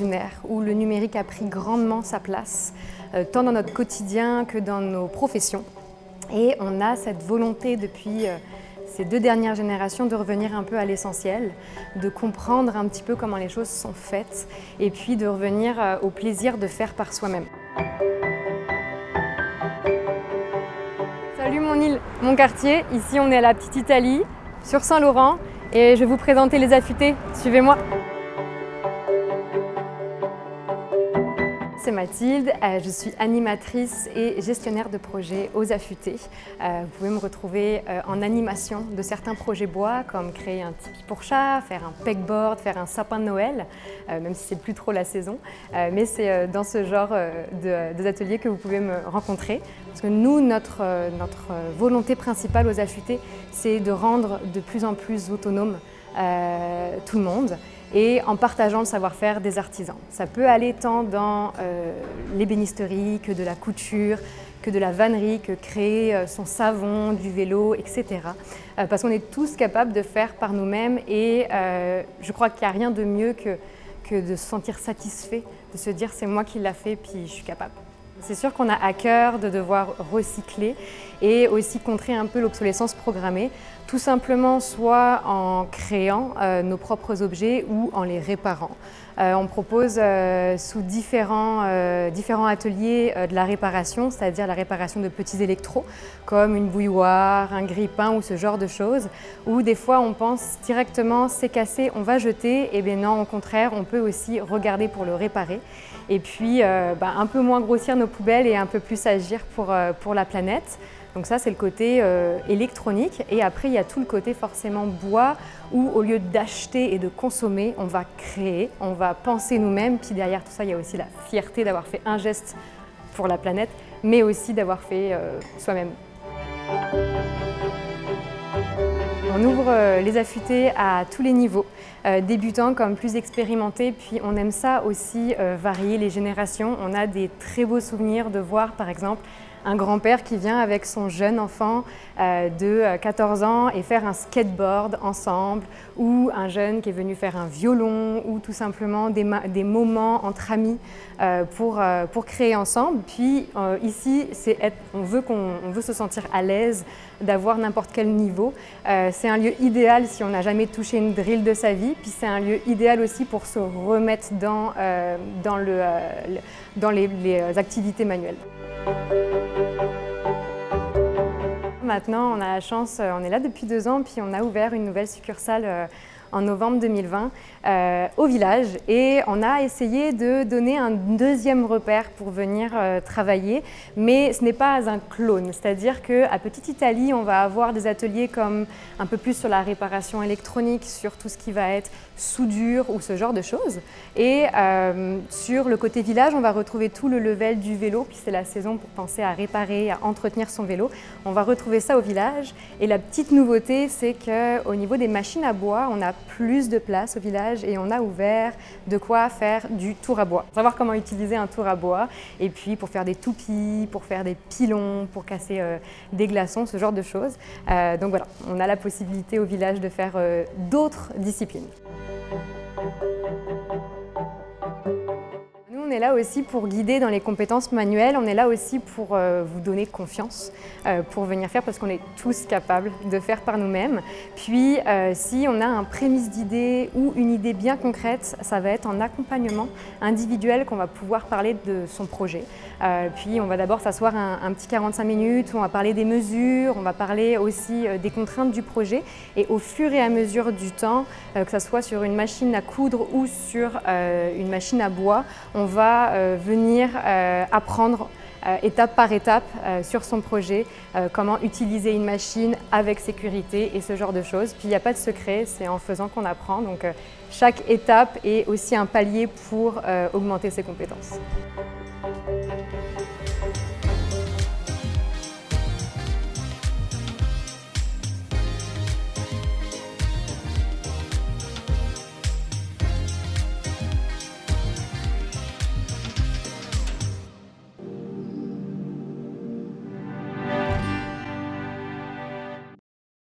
une ère où le numérique a pris grandement sa place, tant dans notre quotidien que dans nos professions. Et on a cette volonté depuis ces 2 dernières générations de revenir un peu à l'essentiel, de comprendre un petit peu comment les choses sont faites et puis de revenir au plaisir de faire par soi-même. Salut mon île, mon quartier, ici on est à la Petite Italie, sur Saint-Laurent et je vais vous présenter les affûtés, suivez-moi. C'est Mathilde, je suis animatrice et gestionnaire de projets aux affûtés. Vous pouvez me retrouver en animation de certains projets bois comme créer un tipi pour chat, faire un pegboard, faire un sapin de Noël, même si c'est plus trop la saison. Mais c'est dans ce genre d'ateliers que vous pouvez me rencontrer. Parce que nous, notre volonté principale aux affûtés, c'est de rendre de plus en plus autonome tout le monde, et en partageant le savoir-faire des artisans. Ça peut aller tant dans l'ébénisterie que de la couture, que de la vannerie, que créer son savon, du vélo, etc. Parce qu'on est tous capables de faire par nous-mêmes et je crois qu'il n'y a rien de mieux que de se sentir satisfait, de se dire c'est moi qui l'ai fait puis je suis capable. C'est sûr qu'on a à cœur de devoir recycler et aussi contrer un peu l'obsolescence programmée, tout simplement soit en créant nos propres objets ou en les réparant. On propose sous différents ateliers de la réparation, c'est-à-dire la réparation de petits électros comme une bouilloire, un grille-pain ou ce genre de choses, où des fois on pense directement c'est cassé, on va jeter, et bien non, au contraire, on peut aussi regarder pour le réparer et puis un peu moins grossir nos poubelles et un peu plus agir pour la planète. Donc ça, c'est le côté électronique. Et après, il y a tout le côté forcément bois, où au lieu d'acheter et de consommer, on va créer, on va penser nous-mêmes. Puis derrière tout ça, il y a aussi la fierté d'avoir fait un geste pour la planète, mais aussi d'avoir fait soi-même. On ouvre les affûtés à tous les niveaux, débutants comme plus expérimentés, puis on aime ça aussi varier les générations. On a des très beaux souvenirs de voir par exemple un grand-père qui vient avec son jeune enfant de 14 ans et faire un skateboard ensemble, ou un jeune qui est venu faire un violon, ou tout simplement des moments entre amis pour créer ensemble. Puis ici, on veut se sentir à l'aise d'avoir n'importe quel niveau. C'est un lieu idéal si on n'a jamais touché une drill de sa vie, puis c'est un lieu idéal aussi pour se remettre dans les activités manuelles. Maintenant, on a la chance, on est là depuis 2 ans, puis on a ouvert une nouvelle succursale en novembre 2020 au village, et on a essayé de donner un deuxième repère pour venir travailler, mais ce n'est pas un clone, c'est-à-dire qu'à Petite Italie, on va avoir des ateliers comme un peu plus sur la réparation électronique, sur tout ce qui va être soudure ou ce genre de choses, et sur le côté village, on va retrouver tout le level du vélo, puis c'est la saison pour penser à réparer, à entretenir son vélo. On va retrouver ça au village, et la petite nouveauté, c'est qu'au niveau des machines à bois, on a plus de place au village et on a ouvert de quoi faire du tour à bois. Savoir comment utiliser un tour à bois, et puis pour faire des toupies, pour faire des pilons, pour casser des glaçons, ce genre de choses. Donc voilà, on a la possibilité au village de faire d'autres disciplines. Nous, on est là aussi pour guider dans les compétences manuelles, on est là aussi pour vous donner confiance, pour venir faire, parce qu'on est tous capables de faire par nous-mêmes. Puis si on a un prémisse d'idée ou une idée bien concrète, ça va être en accompagnement individuel qu'on va pouvoir parler de son projet. Puis on va d'abord s'asseoir un petit 45 minutes où on va parler des mesures, on va parler aussi des contraintes du projet, et au fur et à mesure du temps, que ce soit sur une machine à coudre ou sur une machine à bois, on va venir apprendre étape par étape sur son projet, comment utiliser une machine avec sécurité et ce genre de choses. Puis il n'y a pas de secret, c'est en faisant qu'on apprend. Donc chaque étape est aussi un palier pour augmenter ses compétences.